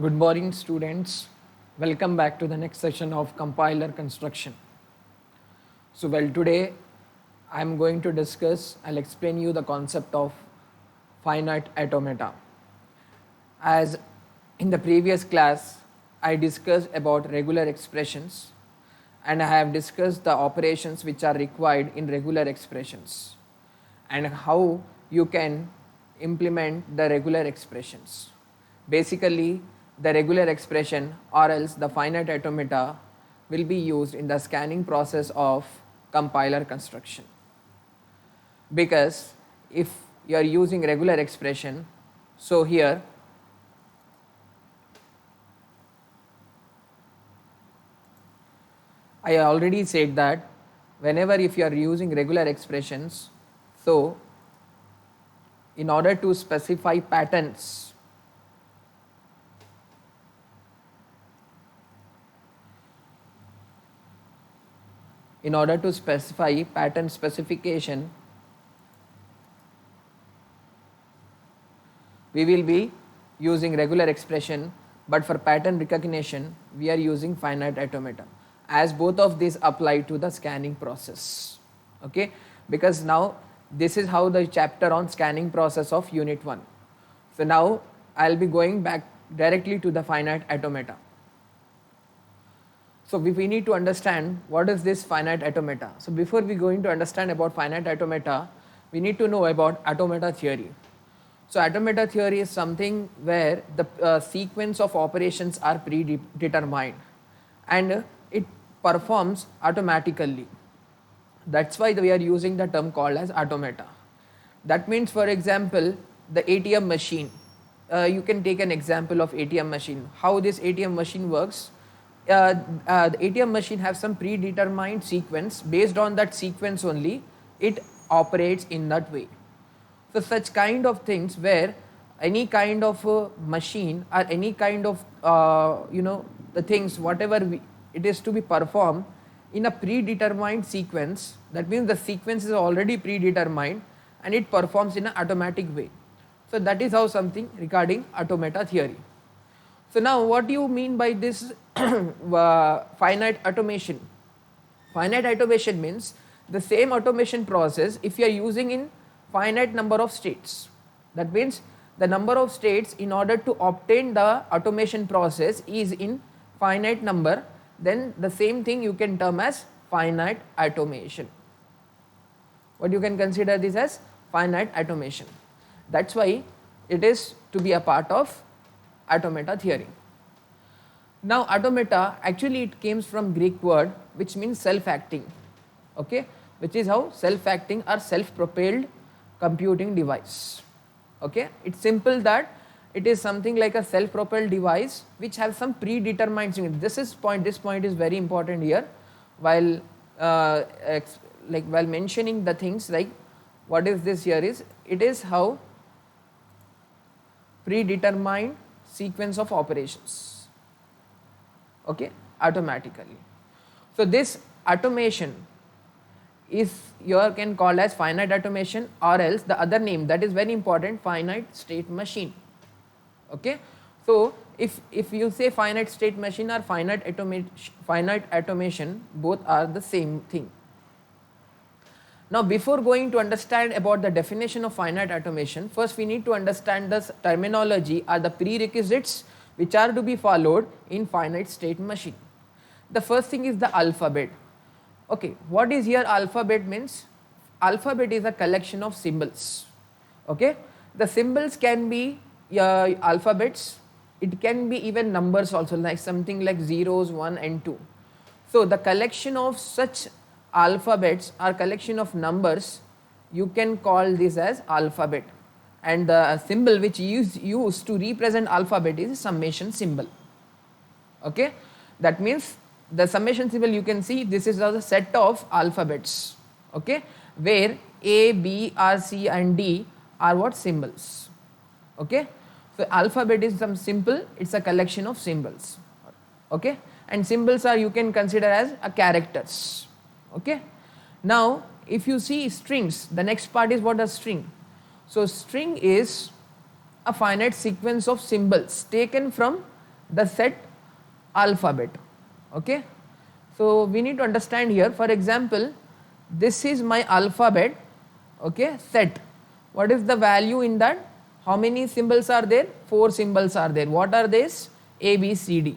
Good morning, students. Welcome back to the next session of compiler construction. Today I'm going to discuss, I'll explain you the concept of finite automata. As in the previous class, I discussed about regular expressions and I have discussed the operations which are required in regular expressions and how you can implement the regular expressions. Basically, the regular expression or else the finite automata will be used in the scanning process of compiler construction. Because if you are using regular expression, so here I already said that whenever if you are using regular expressions, so in order to specify patterns, in order to specify pattern specification, we will be using regular expression, but for pattern recognition we are using finite automata, as both of these apply to the scanning process. Okay, because now this is how the chapter on scanning process of unit 1. So now I'll be going back directly to the finite automata. So we need to understand what is this finite automata. So before we going to understand about finite automata, we need to know about automata theory. So automata theory is something where the sequence of operations are predetermined and it performs automatically. That's why we are using the term called as automata. That means, for example, the ATM machine. You can take an example of ATM machine. How this ATM machine works. The ATM machine has some predetermined sequence. Based on that sequence only, it operates in that way. So such kind of things where any kind of machine or any kind of the things whatever it is to be performed in a predetermined sequence, that means the sequence is already predetermined and it performs in an automatic way. So that is how something regarding automata theory. So now what do you mean by this finite automation? Finite automation means the same automation process if you are using in finite number of states. That means the number of states in order to obtain the automation process is in finite number, then the same thing you can term as finite automation. What you can consider this as finite automation. That's why it is to be a part of automata theory. Now automata actually it comes from Greek word which means self-acting, okay, which is how self-acting or self-propelled computing device. Okay, it's simple that it is something like a self-propelled device which has some predetermined thing. This point is very important here while while mentioning the things like what is this here is it is how predetermined sequence of operations, okay, automatically. So this automation is you can call as finite automation or else the other name that is very important, finite state machine. Okay, so if you say finite state machine or finite automation, both are the same thing. Now before going to understand about the definition of finite automation, first we need to understand the terminology or the prerequisites which are to be followed in finite state machine. The first thing is the alphabet. Okay, what is here alphabet means? Alphabet is a collection of symbols. Okay, the symbols can be alphabets, it can be even numbers also, like something like zeros, 1 and 2. So the collection of such alphabets or collection of numbers, you can call this as alphabet, and the symbol which is used to represent alphabet is summation symbol. Okay, that means the summation symbol you can see this is a set of alphabets, okay, where A, B, R, C and D are what symbols. Okay, so alphabet is some simple, it's a collection of symbols. Okay, and symbols are you can consider as a characters. Okay, now if you see strings, the next part is what a string. So string is a finite sequence of symbols taken from the set alphabet. Okay, so we need to understand here, for example, this is my alphabet, okay, set. What is the value in that? How many symbols are there? 4 symbols are there. What are these? A, B, C, D.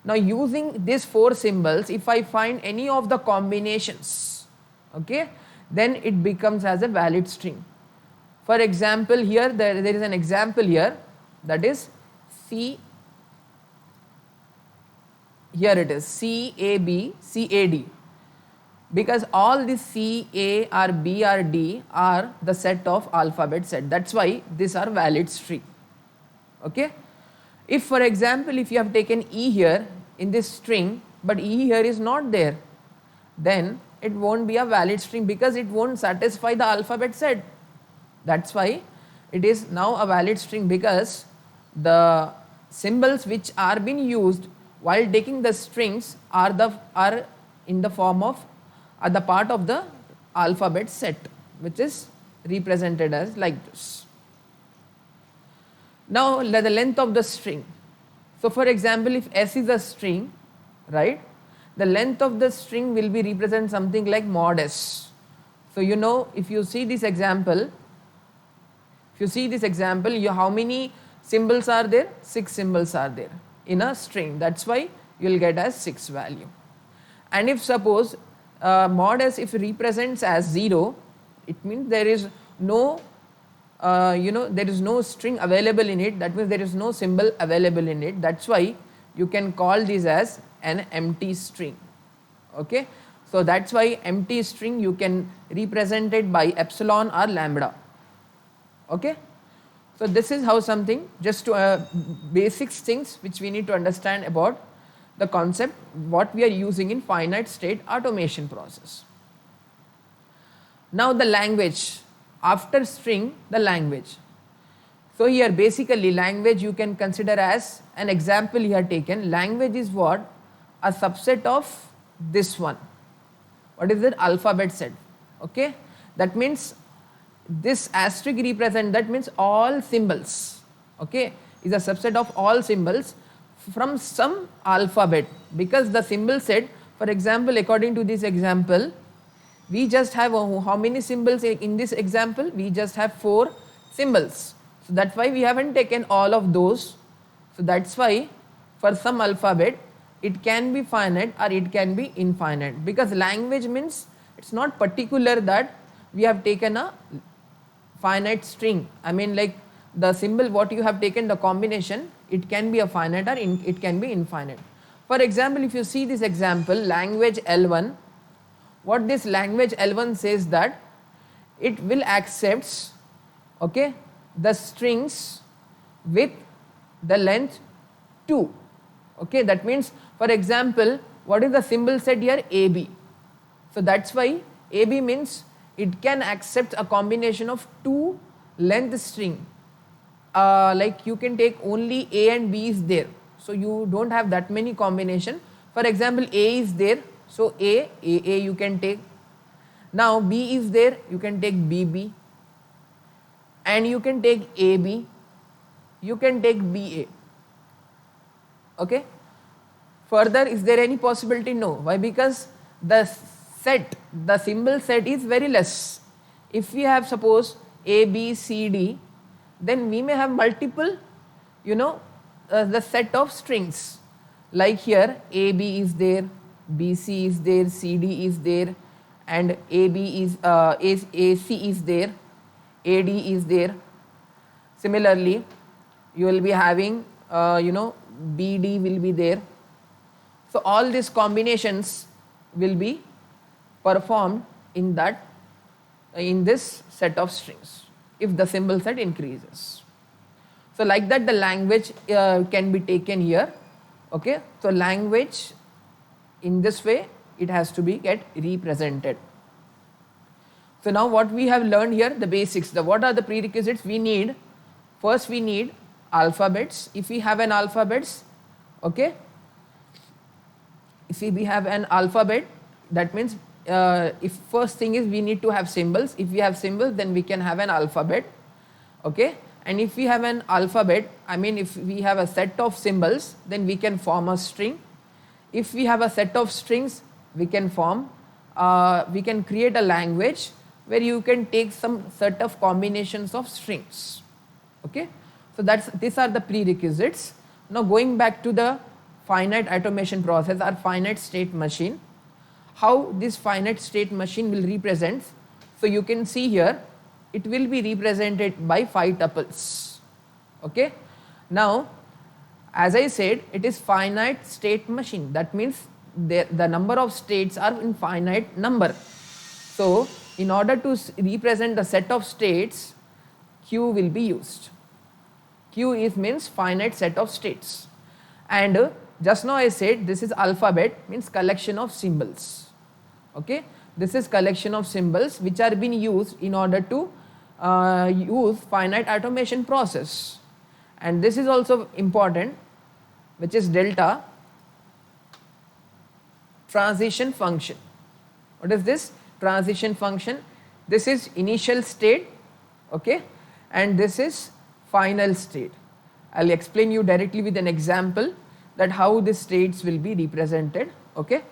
Now using these 4 symbols, if I find any of the combinations, okay, then it becomes as a valid string. For example, here there is an example here, that is C, here it is C, A, B, C, A, D. Because all these C, A or B or D are the set of alphabet set. That's why these are valid string. Okay. If for example, if you have taken E here in this string, but E here is not there, then it won't be a valid string because it won't satisfy the alphabet set. That's why it is now a valid string, because the symbols which are being used while taking the strings are in the form of, are the part of the alphabet set, which is represented as like this. Now the length of the string. So for example, if S is a string, right, the length of the string will be represent something like mod S. So you know, if you see this example, how many symbols are there? 6 symbols are there in a string. That's why you will get as 6 value. And if suppose mod S if represents as 0, it means there is no there is no string available in it. That means there is no symbol available in it. That's why you can call this as an empty string. Okay, so that's why empty string you can represent it by epsilon or lambda. Okay, so this is how something, just to basic things which we need to understand about the concept what we are using in finite state automation process. Now the language, after string, the language. So here basically language you can consider as an example here taken. Language is what? A subset of this one. What is it? Alphabet set. Okay, that means this asterisk represent, that means all symbols, okay, is a subset of all symbols from some alphabet, because the symbol set, for example, according to this example, we just have how many symbols in this example? We just have 4 symbols. So that's why we haven't taken all of those. So that's why for some alphabet it can be finite or it can be infinite, because language means it's not particular that we have taken a finite string. I mean, like the symbol what you have taken, the combination, it can be a finite or it can be infinite. For example, if you see this example, language L1, what this language L1 says that it will accepts, okay, the strings with the length 2. Okay, that means for example, what is the symbol set here? AB. So that's why AB means it can accept a combination of 2 length string. Like you can take only A and B is there, so you don't have that many combination. For example, A is there, so A you can take. Now B is there, you can take BB, and you can take AB, you can take BA. Okay. Further, is there any possibility? No. Why? Because the set, the symbol set is very less. If we have suppose A, B, C, D, then we may have multiple, the set of strings. Like here, AB is there, BC is there, CD is there, and AB is AC is there, AD is there. Similarly, you will be having BD will be there. So all these combinations will be performed in this set of strings if the symbol set increases. So like that the language can be taken here. Okay, so language in this way it has to be get represented. So now what we have learned here, the basics, what are the prerequisites we need? First we need alphabets. If we have an alphabets, okay, if we have an alphabet, that means if first thing is we need to have symbols. If we have symbols, then we can have an alphabet. Okay, And if we have an alphabet, I mean if we have a set of symbols, then we can form a string. If we have a set of strings, we can create a language where you can take some set of combinations of strings. Okay, so these are the prerequisites. Now going back to the finite automation process or finite state machine, how this finite state machine will represent. So you can see here, it will be represented by 5 tuples. Okay, now as I said, it is finite state machine. That means the number of states are in finite number. So in order to represent the set of states, Q will be used. Q means finite set of states. And just now I said this is alphabet, means collection of symbols. Okay, this is collection of symbols which are being used in order to use finite automation process. And this is also important, which is delta transition function. What is this transition function? This is initial state, okay, and this is final state. I'll explain you directly with an example that how these states will be represented. Okay,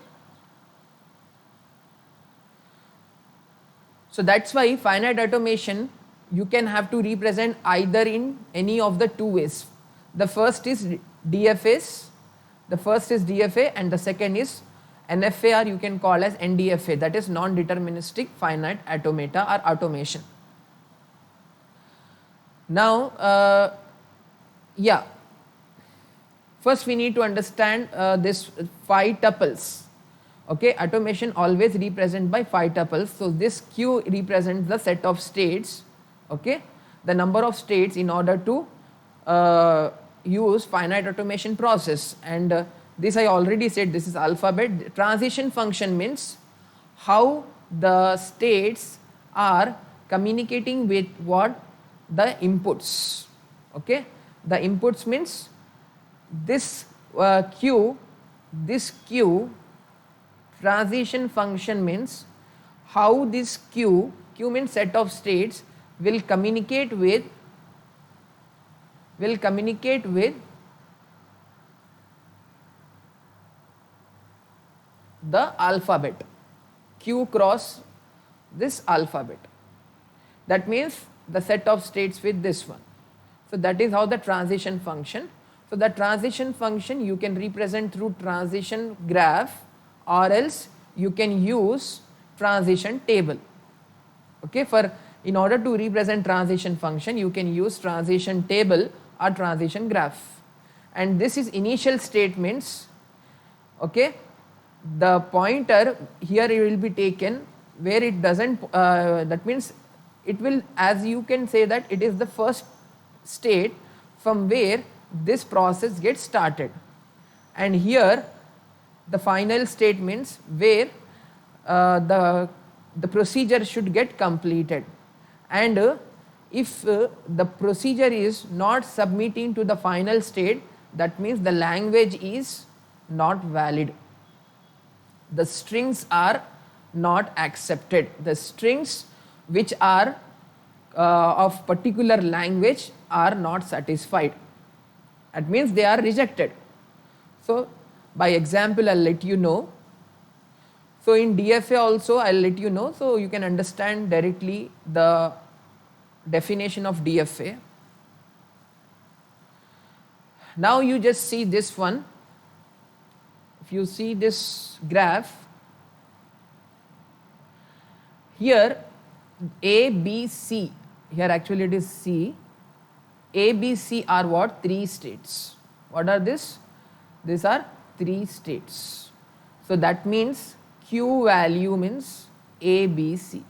so that's why finite automation you can have to represent either in any of the 2 ways. The first is DFAs, and the second is NFA, or you can call as NDFA, that is non-deterministic finite automata or automation. Now, first we need to understand this 5 tuples. Okay, automation always represent by 5 tuples. So this Q represents the set of states. Okay, the number of states in order to use finite automation process. And this I already said, this is alphabet. Transition function means how the states are communicating with what the inputs. Okay, the inputs means this Q transition function means how this Q means set of states will communicate with the alphabet, Q cross this alphabet. That means the set of states with this one. So that is how the transition function. So the transition function you can represent through transition graph, or else you can use transition table. Okay, in order to represent transition function, you can use transition table or transition graph. And this is initial statements. Okay, the pointer here it will be taken where it doesn't, that means it will, as you can say that it is the first state from where this process gets started. And here the final state means where the procedure should get completed. And if the procedure is not submitting to the final state, that means the language is not valid. The strings are not accepted. The strings which are of particular language are not satisfied. That means they are rejected. So by example I'll let you know. So in DFA also I'll let you know, so you can understand directly the definition of DFA. Now you just see this one. If you see this graph, here A, B, C, here actually it is C, A, B, C are what? 3 states. What are this? These are 3 states. So that means Q value means A, B, C.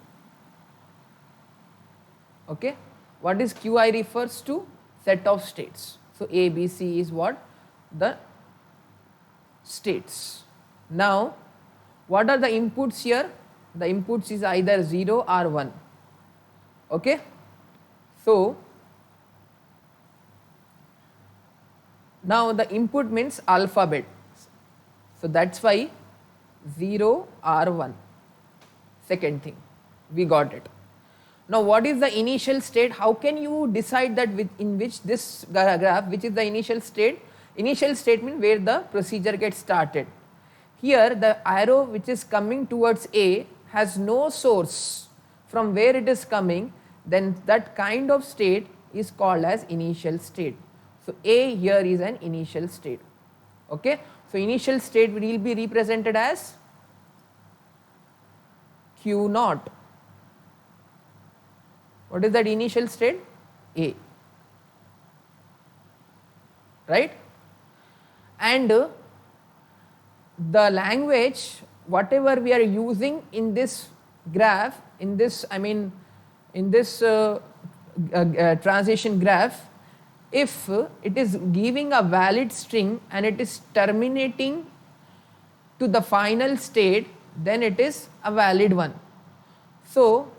Okay, what is Qi refers to? Set of states. So A, B, C is what? The states. Now what are the inputs here? The inputs is either 0 or 1. Okay, so now the input means alphabet, so that's why 0 or 1. Second thing, we got it. Now what is the initial state? How can you decide that in which this graph, which is the initial state? Initial state means where the procedure gets started. Here the arrow which is coming towards A has no source from where it is coming, then that kind of state is called as initial state. So A here is an initial state. Okay. So initial state will be represented as Q naught. What is that initial state? A. Right? And the language whatever we are using in this graph, in this transition graph, if it is giving a valid string and it is terminating to the final state, then it is a valid one. So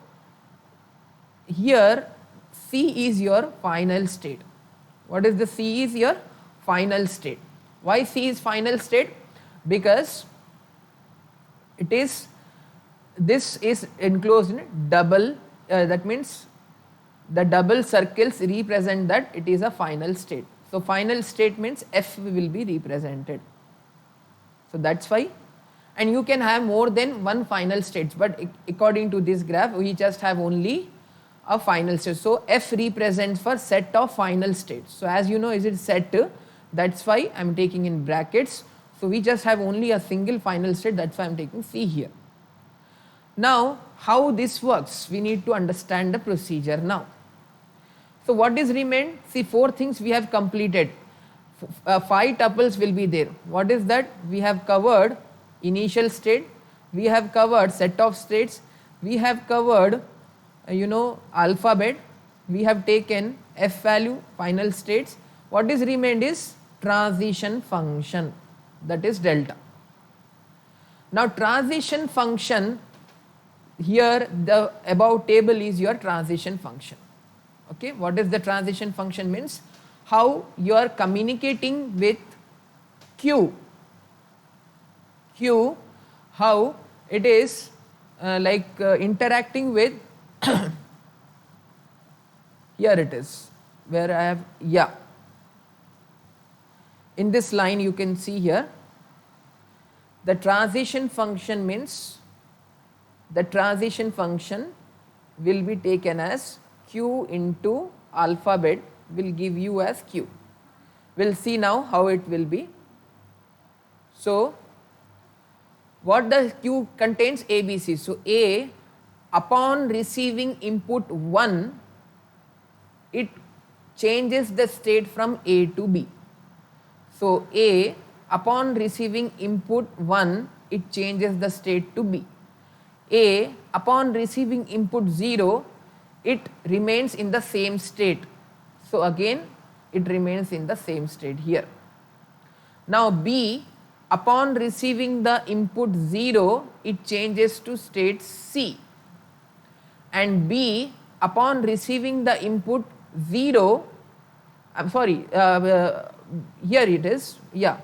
here C is your final state. What is the C is your final state? Why C is final state? Because it is, this is enclosed in double, that means the double circles represent that it is a final state. So final state means F will be represented. So that's why, and you can have more than one final states, but according to this graph we just have only a final state. So F represents for set of final states. So as you know, is it set, that's why I am taking in brackets. So we just have only a single final state, that's why I am taking C here. Now how this works, we need to understand the procedure now. So what is remained? See, 4 things we have completed. 5 tuples will be there. What is that? We have covered initial state, we have covered set of states, we have covered alphabet, we have taken F value, final states. What is remained is transition function, that is delta. Now transition function, here the above table is your transition function. Okay, what is the transition function means? How you are communicating with Q, how it is interacting with here it is where I have, yeah, in this line you can see here the transition function means the transition function will be taken as Q into alphabet will give you as Q. We will see now how it will be. So what the Q contains? ABC. So A, upon receiving input 1, it changes the state from A to B. So A, upon receiving input 1, it changes the state to B. A, upon receiving input 0, it remains in the same state. So again it remains in the same state here. Now B, upon receiving the input 0, it changes to state C. And B, upon receiving the input 0, here it is, yeah,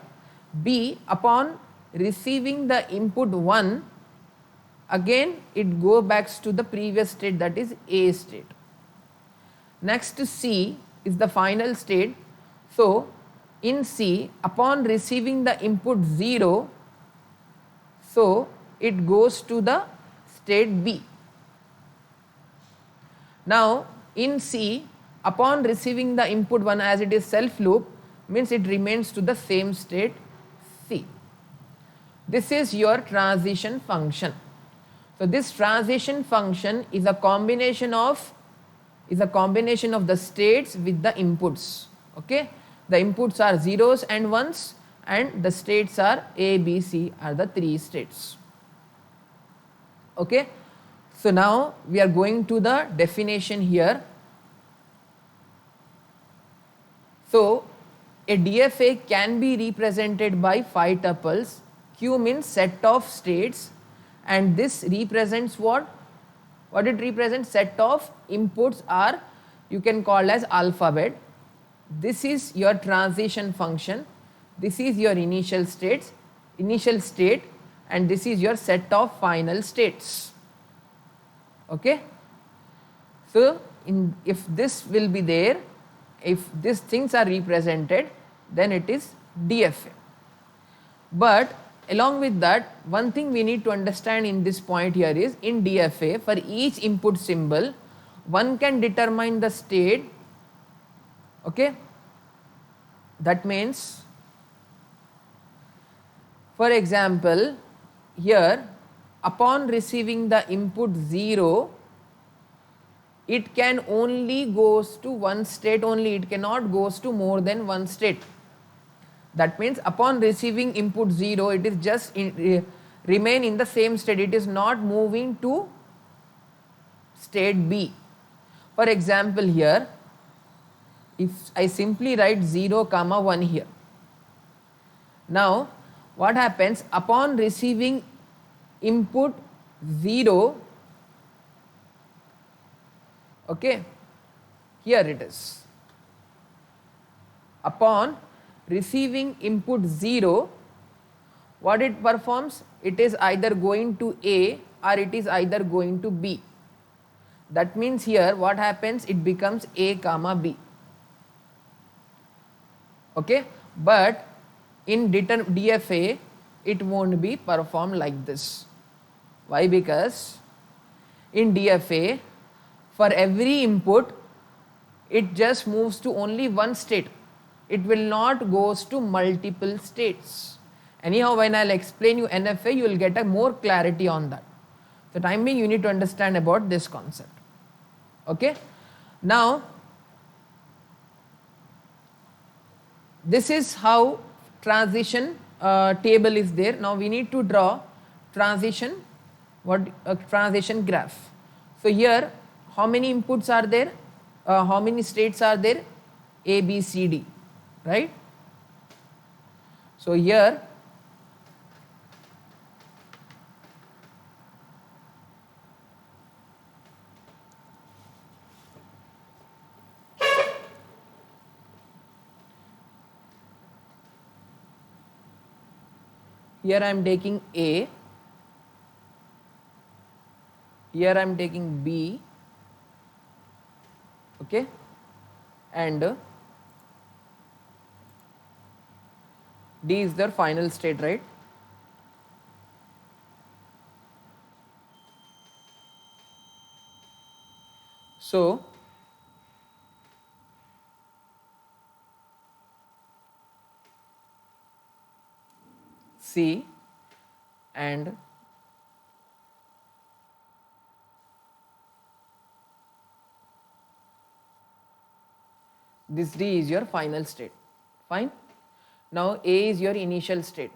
B, upon receiving the input 1, again it goes back to the previous state, that is A state. Next C is the final state. So in C, upon receiving the input 0, so it goes to the state B. Now in C, upon receiving the input 1, as it is self loop, means it remains to the same state C. This is your transition function. So this transition function is a combination of the states with the inputs. Okay, the inputs are zeros and ones, and the states are A, B, C are the 3 states. Okay, so now we are going to the definition here. So a DFA can be represented by 5 tuples. Q means set of states, and this represents what it represents? Set of inputs are, you can call as alphabet. This is your transition function, this is your initial state, and this is your set of final states. Okay. So if this will be there, if these things are represented, then it is DFA. But along with that, one thing we need to understand in this point here is, in DFA, for each input symbol, one can determine the state. Okay, that means, for example, here upon receiving the input 0, it can only goes to one state only, it cannot goes to more than one state. That means upon receiving input 0, it is just remain in the same state, it is not moving to state B. For example, here if I simply write 0 comma 1 here, now what happens upon receiving input 0, okay, here it is, upon receiving input 0, what it performs, it is either going to A or it is either going to B. That means here what happens, it becomes A comma B. Okay, but in DFA it won't be performed like this. Why? Because in DFA, for every input it just moves to only one state, it will not goes to multiple states. Anyhow, when I'll explain you NFA, you will get a more clarity on that. For the time being, you need to understand about this concept. Okay, now this is how transition table is there. Now we need to draw transition, transition graph. So here how many inputs are there, how many states are there, A, B, C, D, right? So here I am taking A, here I am taking B, okay, and D is the final state, right? So C and this D is your final state. Fine. Now A is your initial state.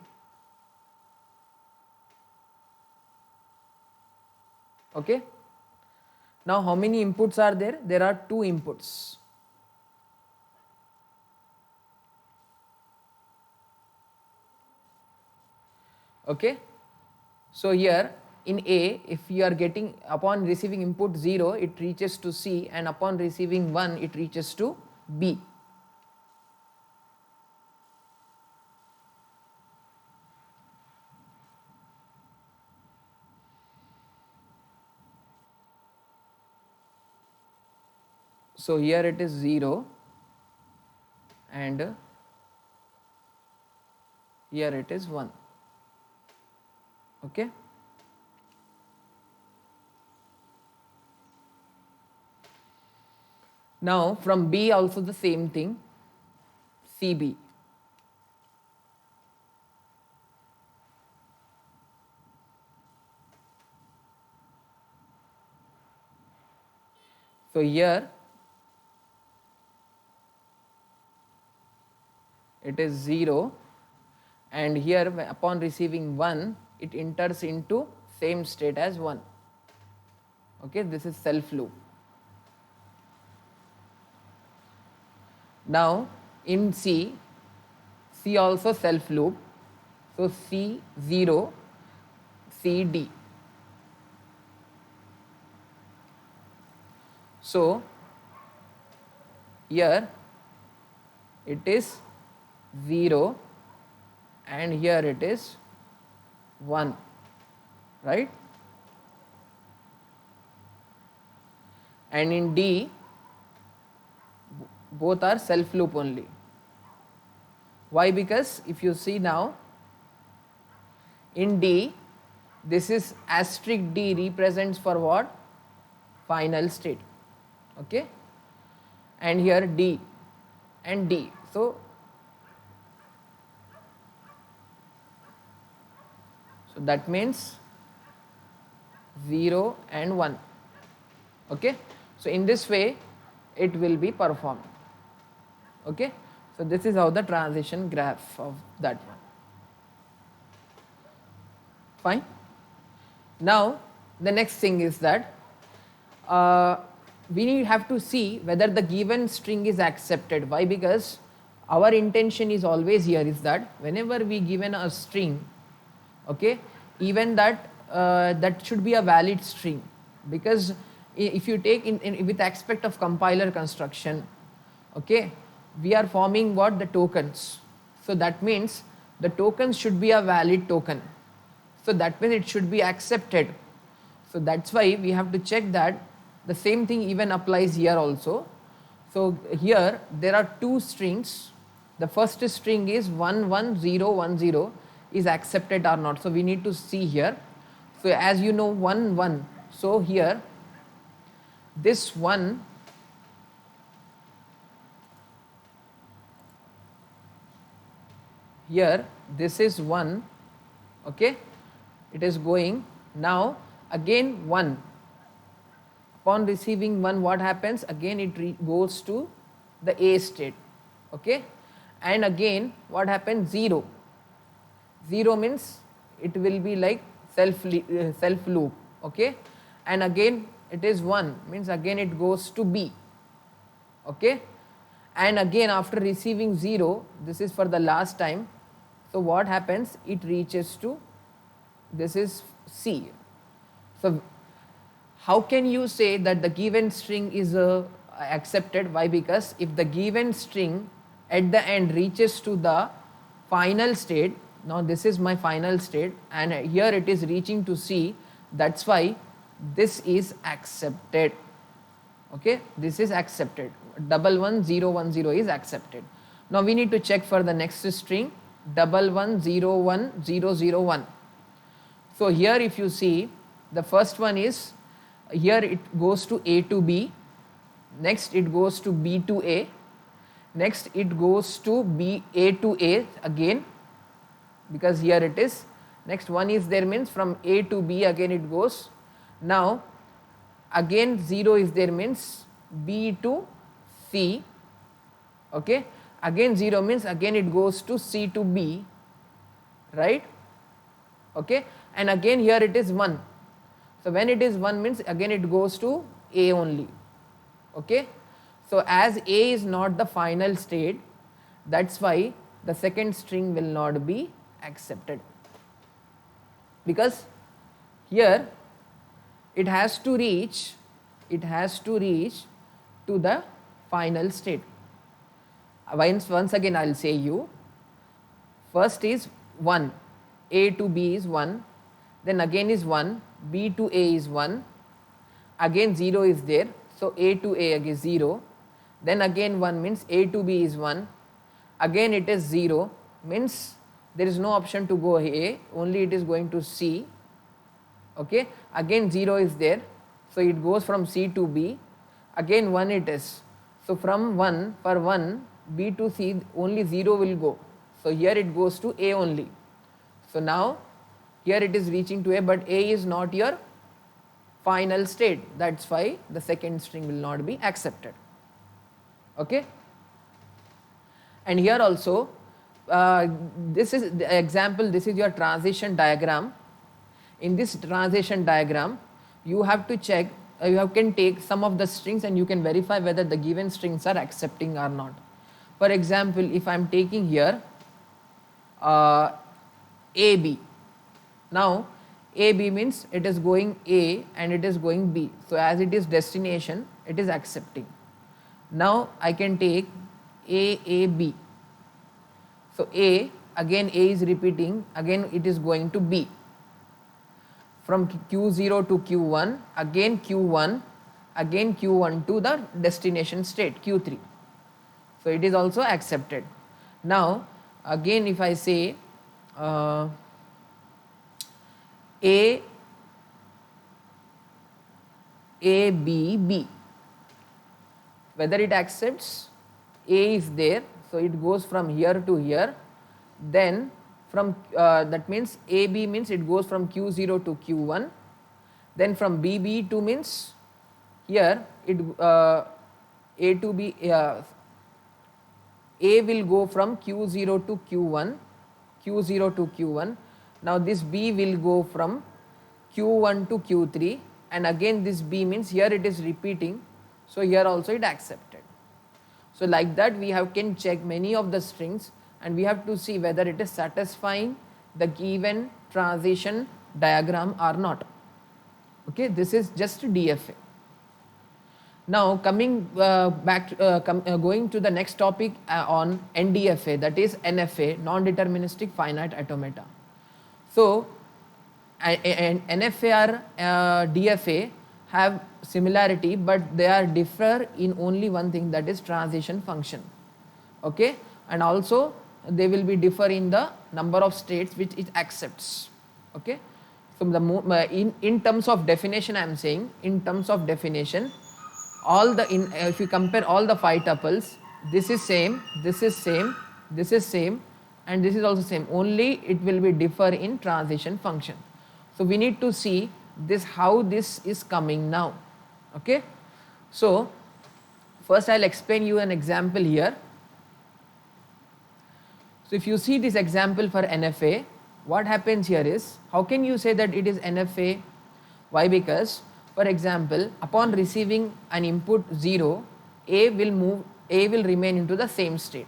Okay. Now how many inputs are there? There are two inputs. Okay. So here in A, if you are getting, upon receiving input 0, it reaches to C, and upon receiving 1, it reaches to B. So here it is 0 and here it is 1. Okay. Now from B also the same thing, CB. So here it is 0 and here upon receiving 1, it enters into same state as 1. Okay, this is self loop. Now in C also self loop. So C0, CD. So here it is 0 and here it is 1, right? and in D both are self loop only. Why? Because if you see now, in D, this is asterisk D represents for what? Final state. Okay, and here D and D. So that means 0 and 1. Okay, so in this way it will be performed. Okay, so this is how the transition graph of that one. Fine. Now the next thing is that we have to see whether the given string is accepted. Why? Because our intention is always here is that whenever we given a string, okay, even that that should be a valid string, because if you take in with aspect of compiler construction, okay, we are forming what? The tokens. So that means the tokens should be a valid token. So that means it should be accepted. So that's why we have to check that the same thing even applies here also. So here there are two strings. The first string is 11010 is accepted or not. So we need to see here. So as you know 1 1. So here this 1 here this is 1, okay, it is going now again 1. Upon receiving 1, what happens? Again it goes to the A state, okay, and again what happens? 0. 0 means it will be like self loop, okay, and again it is 1 means again it goes to B, okay, and again after receiving 0, this is for the last time. So what happens? It reaches to, this is C. So how can you say that the given string is accepted? Why? Because if the given string at the end reaches to the final state, now this is my final state and here it is reaching to C, that's why this is accepted, okay, this is accepted. 11010 is accepted. Now we need to check for the next string 1101001. So here if you see, the first one is, here it goes to A to B, next it goes to B to A, next it goes to B, A to A again, because here it is, next one is there means from A to B again it goes, now again 0 is there means B to C, okay, again 0 means again it goes to C to B, right, okay, and again here it is 1. So when it is 1 means again it goes to A only, okay. So as A is not the final state, that's why the second string will not be accepted, because here it has to reach to the final state. Once again I will say you, first is 1, A to B is 1, then again is 1, B to A is 1, again 0 is there, so A to A again 0, then again 1 means A to B is 1, again it is 0 means there is no option to go A, only it is going to C, okay, again 0 is there, so it goes from C to B, again 1 it is, so from 1 for 1 B to C only 0 will go, so here it goes to A only. So now here it is reaching to A, but A is not your final state, that's why the second string will not be accepted, okay. And here also this is the example, this is your transition diagram. In this transition diagram you have to check, you can take some of the strings and you can verify whether the given strings are accepting or not. For example, if I am taking here AB, now AB means it is going A and it is going B, so as it is destination it is accepting. Now I can take AAB, so A, again A is repeating, again it is going to B, from Q0 to Q1, again Q1, again Q1 to the destination state Q3. So it is also accepted. Now again if I say A B B, whether it accepts, A is there, so it goes from here to here, then from that means AB means it goes from Q0 to Q1, then from BB to means here it A to B, A will go from Q0 to Q1, Q0 to Q1. Now this B will go from Q1 to Q3, and again this B means here it is repeating, so here also it accepted. So like that we can check many of the strings and we have to see whether it is satisfying the given transition diagram or not. Okay, this is just DFA. Now coming back, going to the next topic on NDFA, that is NFA, non-deterministic finite automata. So NFA or DFA have similarity, but they are differ in only one thing, that is transition function. Okay, and also they will be differ in the number of states which it accepts. Okay, so the in terms of definition I am saying, in terms of definition, all the if you compare all the 5 tuples, this is same, this is same, this is same, and this is also same, only it will be differ in transition function. So we need to see this, how this is coming now. Okay, so first I'll explain you an example here. So if you see this example for NFA, what happens here is, how can you say that it is NFA? Why? Because for example, upon receiving an input 0, A will remain into the same state.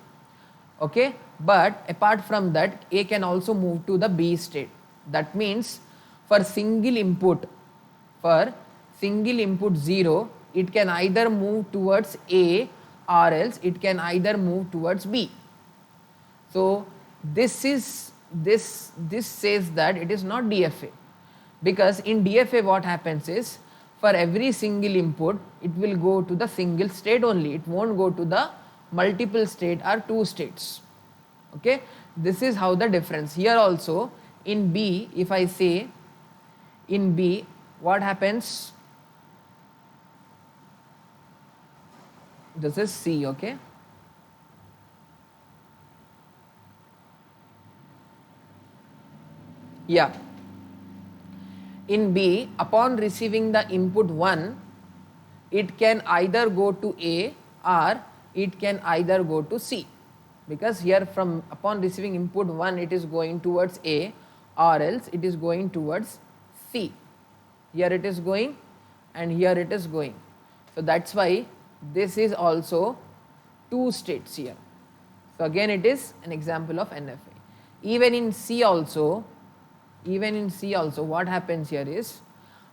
Okay, but apart from that, A can also move to the B state. That means for single input 0, it can either move towards A or else it can either move towards B. So this says that it is not DFA, because in DFA what happens is, for every single input it will go to the single state only, it won't go to the multiple state or 2 states. Okay, this is how the difference. Here also in B, if I say in B, what happens? This is C. Okay, yeah, in B, upon receiving the input 1, it can either go to A or it can either go to C, because here from upon receiving input 1 it is going towards A or else it is going towards C. Here it is going and here it is going. So that's why this is also 2 states here. So again it is an example of NFA. Even in C also what happens here is,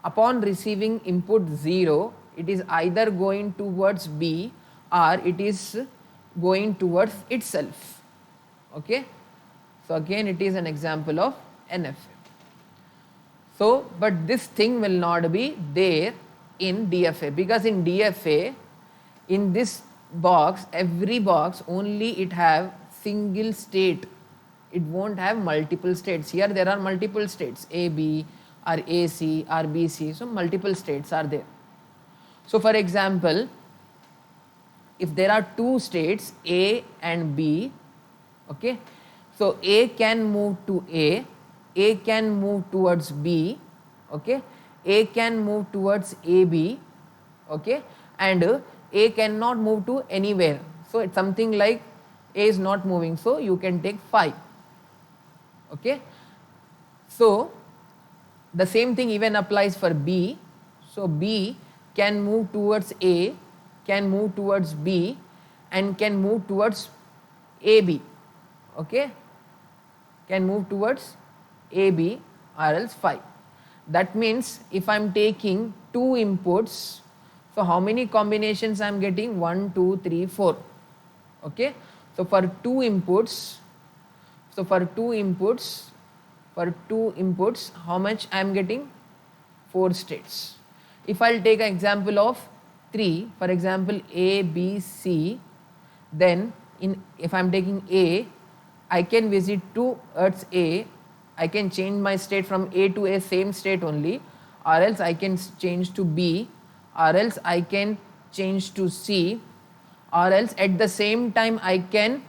upon receiving input 0, it is either going towards B or it is going towards itself. Okay, so again it is an example of NFA. So but this thing will not be there in DFA, because in DFA, in this box, every box only it have single state, it won't have multiple states. Here there are multiple states, AB or AC or BC, so multiple states are there. So for example, if there are 2 states A and B, okay, so A can move to A can move towards B, okay, A can move towards AB, okay, and A cannot move to anywhere. So it's something like A is not moving, so you can take 5. Okay, so the same thing even applies for B. So B can move towards A, can move towards B, and can move towards AB. Okay, can move towards AB or else 5. That means if I am taking 2 inputs, so how many combinations I am getting? 1, 2, 3, 4. Okay, so for 2 inputs, how much I am getting? 4 states. If I will take an example of 3, for example A, B, C, then if I am taking A, I can visit towards A, I can change my state from A to A same state only, or else I can change to B, or else I can change to C, or else at the same time I can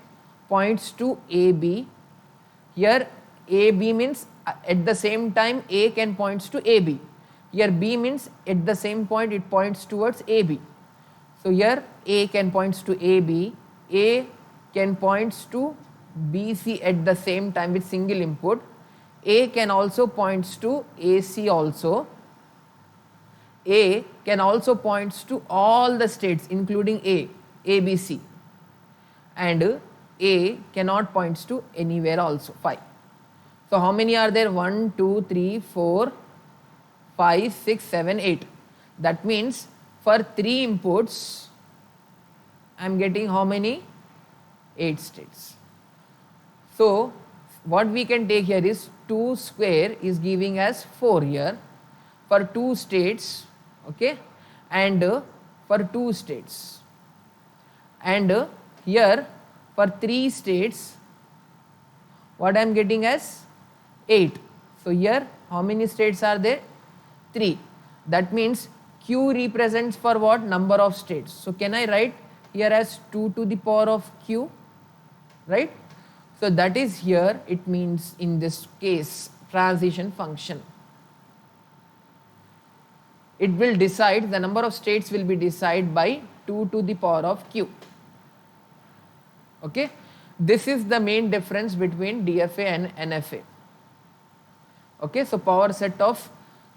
points to AB. Here AB means at the same time A can points to AB. Here B means at the same point it points towards AB. So here A can points to AB, A can points to BC at the same time with single input, A can also points to AC also, A can also points to all the states including A, ABC, and A cannot points to anywhere also, 5. So how many are there? 1, 2, 3, 4, 5, 6, 7, 8. That means for 3 inputs I am getting how many? 8 states. So what we can take here is 2 square is giving us 4 here for 2 states, okay, and for 2 states, and here for 3 states what I am getting as 8. So here how many states are there? 3. That means Q represents for what? Number of states. So can I write here as 2 to the power of Q, right? So that is here, it means in this case transition function. It will decide, the number of states will be decided by 2 to the power of Q. Okay, this is the main difference between DFA and NFA. Okay, so power set of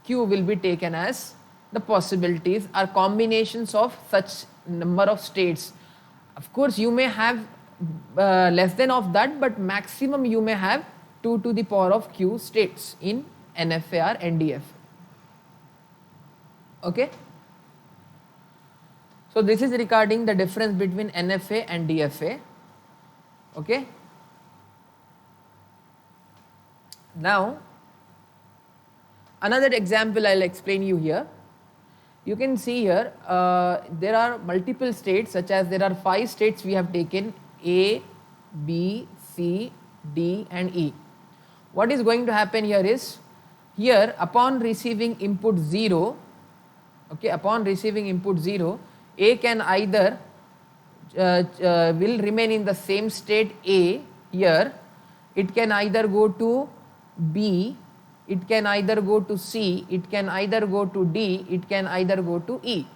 Q will be taken as the possibilities are combinations of such number of states. Of course you may have less than of that, but maximum you may have 2 to the power of Q states in NFA or NDFA. Okay, so this is regarding the difference between NFA and DFA. Okay, now another example I'll explain you here. You can see here there are multiple states, such as there are 5 states we have taken, A, B, C, D and E. What is going to happen here is, here upon receiving input 0, okay, upon receiving input 0, A can either will remain in the same state A here, it can either go to B, it can either go to C, it can either go to D, it can either go to E.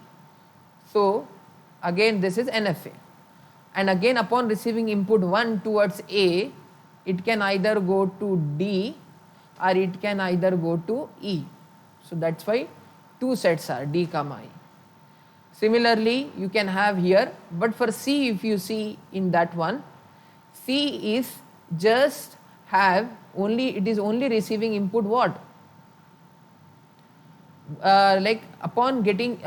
So again this is NFA, and again upon receiving input 1 towards A, it can either go to D or it can either go to E. So that's why 2 sets are D comma E. Similarly you can have here, but for C, if you see in that one, C is just have only, it is only receiving input what? Like upon getting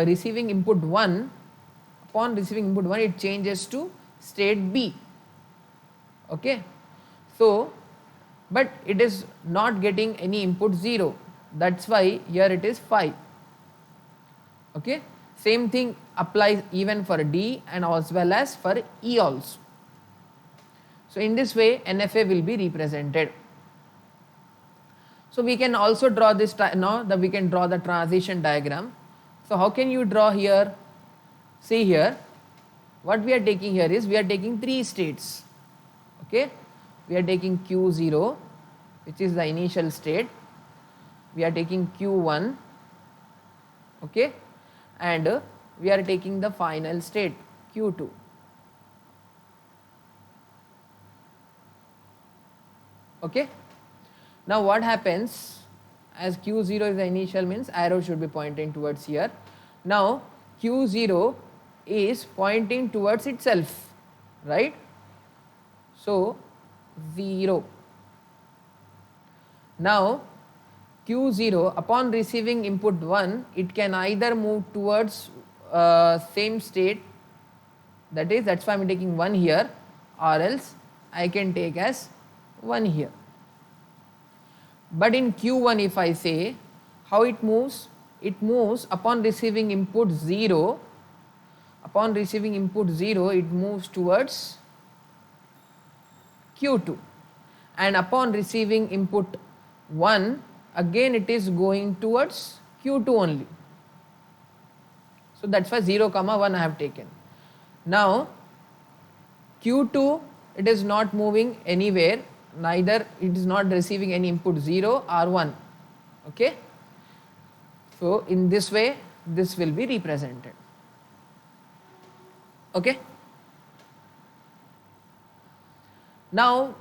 receiving input 1, upon receiving input 1 it changes to state B. Okay, so but it is not getting any input 0, that's why here it is 5. Okay, same thing applies even for D and as well as for E also. So in this way NFA will be represented. So we can also draw this, now that we can draw the transition diagram. So how can you draw here? See here, what we are taking here is, we are taking 3 states. Okay, we are taking Q0, which is the initial state, we are taking Q1, okay, and we are taking the final state Q2. Okay, now what happens, as Q0 is the initial, means arrow should be pointing towards here. Now Q0 is pointing towards itself, right? So 0. Now Q0 upon receiving input 1, it can either move towards same state, that's why I am taking 1 here, or else I can take as 1 here. But in Q1 if I say, how it moves, it moves upon receiving input 0. Upon receiving input 0, it moves towards Q2, and upon receiving input 1, again it is going towards Q2 only. So that's why 0 comma 1 I have taken. Now Q2, it is not moving anywhere, neither it is not receiving any input 0 or 1. Okay. So in this way this will be represented. Okay. Now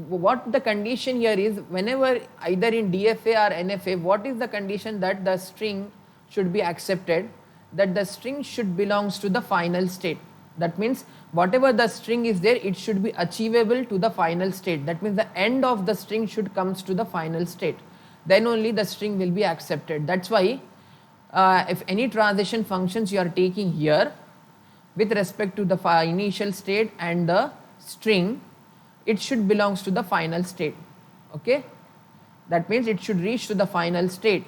what the condition here is, whenever either in DFA or NFA, what is the condition that the string should be accepted? That the string should belongs to the final state. That means whatever the string is there, it should be achievable to the final state. That means the end of the string should comes to the final state. Then only the string will be accepted. That's why if any transition functions you are taking here with respect to the initial state and the string, it should belongs to the final state. Okay. That means it should reach to the final state.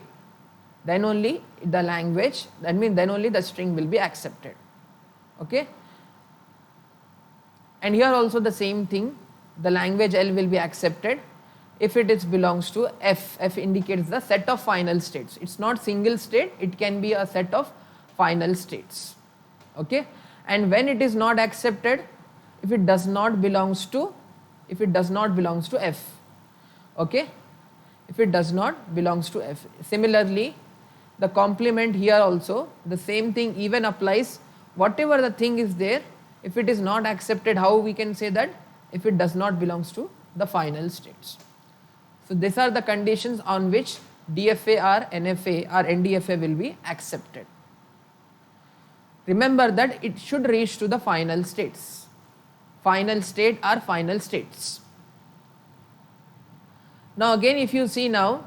Then only the language, that means then only the string will be accepted. Okay. And here also the same thing, the language L will be accepted if it is belongs to F. F indicates the set of final states. It's not single state, it can be a set of final states. Okay. And when it is not accepted, if it does not belongs to F. Okay. If it does not belongs to F. Similarly, the complement here also the same thing even applies. Whatever the thing is there, if it is not accepted, how we can say that? If it does not belongs to the final states. So these are the conditions on which DFA or NFA or NDFA will be accepted. Remember that it should reach to the final states. Final state or final states. Now again if you see now,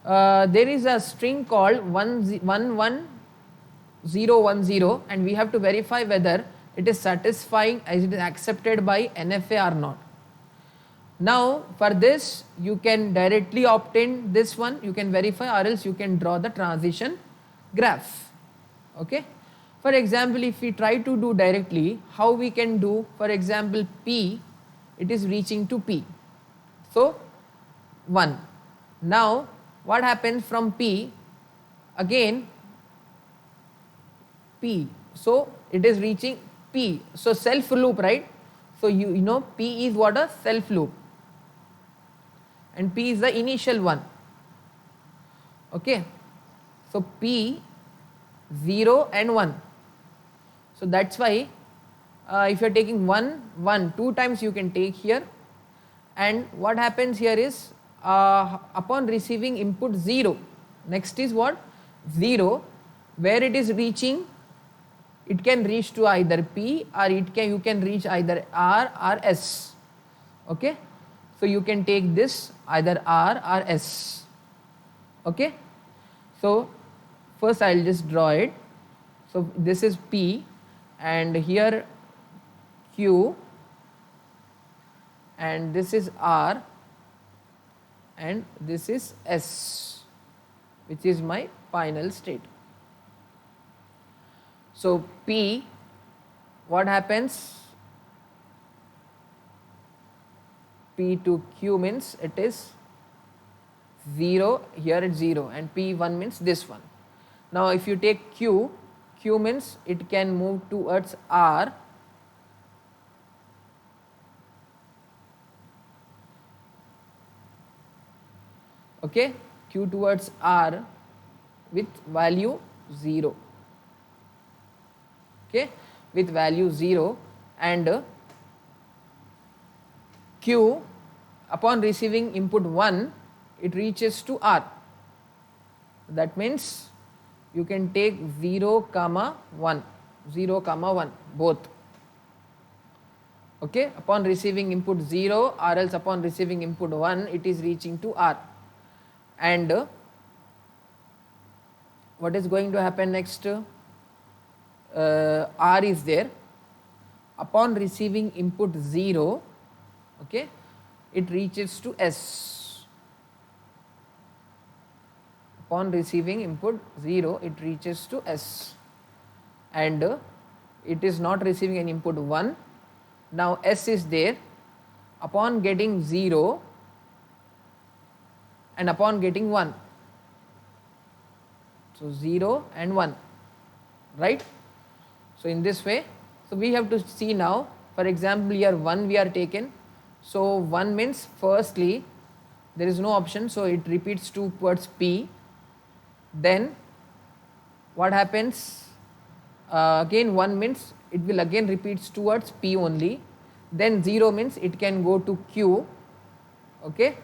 there is a string called 11010 and we have to verify whether it is satisfying, as it is accepted by NFA or not. Now for this you can directly obtain this one, you can verify, or else you can draw the transition graph. Okay. For example, if we try to do directly, how we can do? For example, P, it is reaching to P. So 1. Now what happens from P? Again P. So it is reaching P. So self loop, right? So you know P is what? A self loop. And P is the initial one. Okay. So P 0 and 1. So that's why if you are taking 1, 1, 2 times you can take here. And what happens here is upon receiving input 0, next is what? 0, where it is reaching, it can reach to either P or you can reach either R or S. Okay. So you can take this either R or S. Okay. So first I will just draw it. So this is P and here Q and this is R and this is S, which is my final state. So P, what happens? P to Q means it is 0, here it's 0 and P1 means this one. Now if you take Q, Q means it can move towards R. Okay, Q towards R with value 0. Okay, with value 0 and Q upon receiving input 1, it reaches to R. That means you can take 0, 1, 0, 1 both. Okay, upon receiving input 0 or else upon receiving input 1, it is reaching to R. And what is going to happen next? R is there. Upon receiving input 0, okay, it reaches to S. upon receiving input 0 it reaches to S, and it is not receiving an input 1. Now S is there, upon getting 0 and upon getting 1. So 0 and 1, right? So in this way, so we have to see now, for example here 1 we are taken. So 1 means firstly there is no option, so it repeats towards P. Then what happens, again 1 means it will again repeats towards P only. Then 0 means it can go to Q, okay.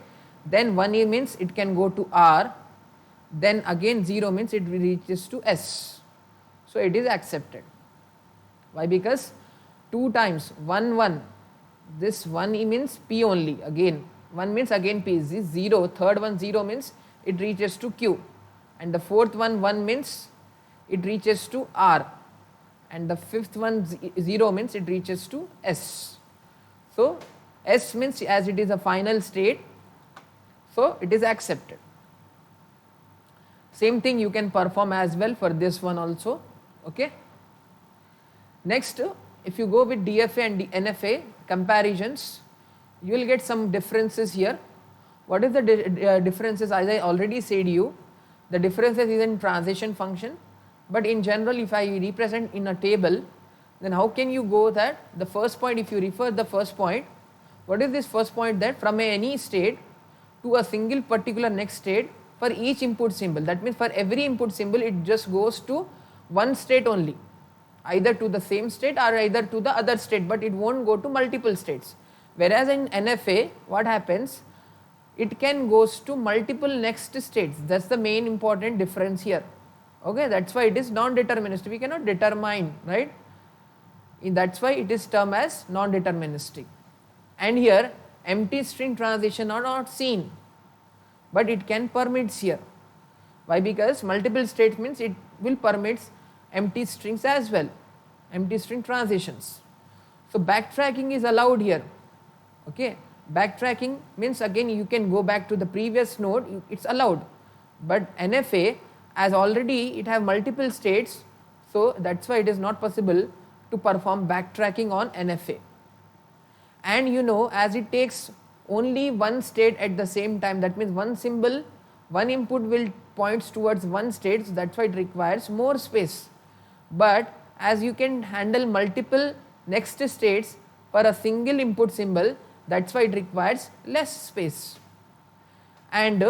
Then 1 means it can go to R. Then again 0 means it reaches to S. So it is accepted. Why? Because 2 times 1 1, this 1 means P only, again 1 means again P is 0, third one 0 means it reaches to Q, and the fourth one 1 means it reaches to R, and the fifth one 0 means it reaches to S. So S means as it is a final state, so it is accepted. Same thing you can perform as well for this one also, okay. Next, if you go with DFA and NFA comparisons, you will get some differences here. What is the differences? As I already said you, the differences is in transition function, but in general if I represent in a table, then how can you go that the first point, if you refer the first point, what is this first point, that from any state to a single particular next state for each input symbol, that means for every input symbol it just goes to one state only, either to the same state or either to the other state, but it won't go to multiple states. Whereas in NFA what happens, it can goes to multiple next states. That's the main important difference here, okay. That's why it is non-deterministic, we cannot determine, right. That's why it is termed as non-deterministic. And here empty string transition are not seen, but it can permits here. Why? Because multiple states means it will permits empty strings as well, empty string transitions. So backtracking is allowed here, okay. Backtracking means again you can go back to the previous node, it's allowed. But NFA, as already it have multiple states, so that's why it is not possible to perform backtracking on NFA. And you know, as it takes only one state at the same time, that means one symbol, one input will points towards one state, so that's why it requires more space. But as you can handle multiple next states for a single input symbol, that's why it requires less space. And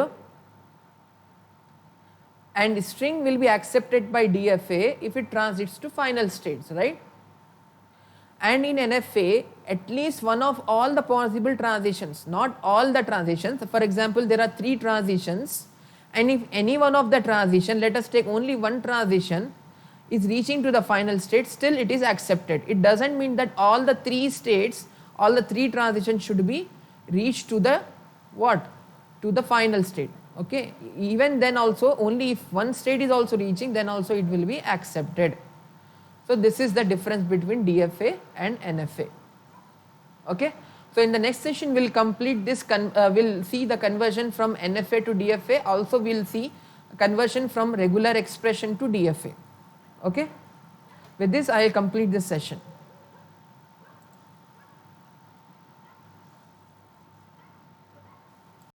string will be accepted by DFA if it transits to final states, right. And in NFA, at least one of all the possible transitions, not all the transitions. For example, there are 3 transitions, and if any one of the transition, let us take only one transition, is reaching to the final state, still it is accepted. It doesn't mean that all the 3 states, all the 3 transitions should be reached to the what? To the final state, okay. Even then also, only if one state is also reaching, then also it will be accepted. So this is the difference between DFA and NFA, okay. So in the next session we'll complete this, we'll see the conversion from NFA to DFA, also we'll see conversion from regular expression to DFA, okay. With this I will complete this session.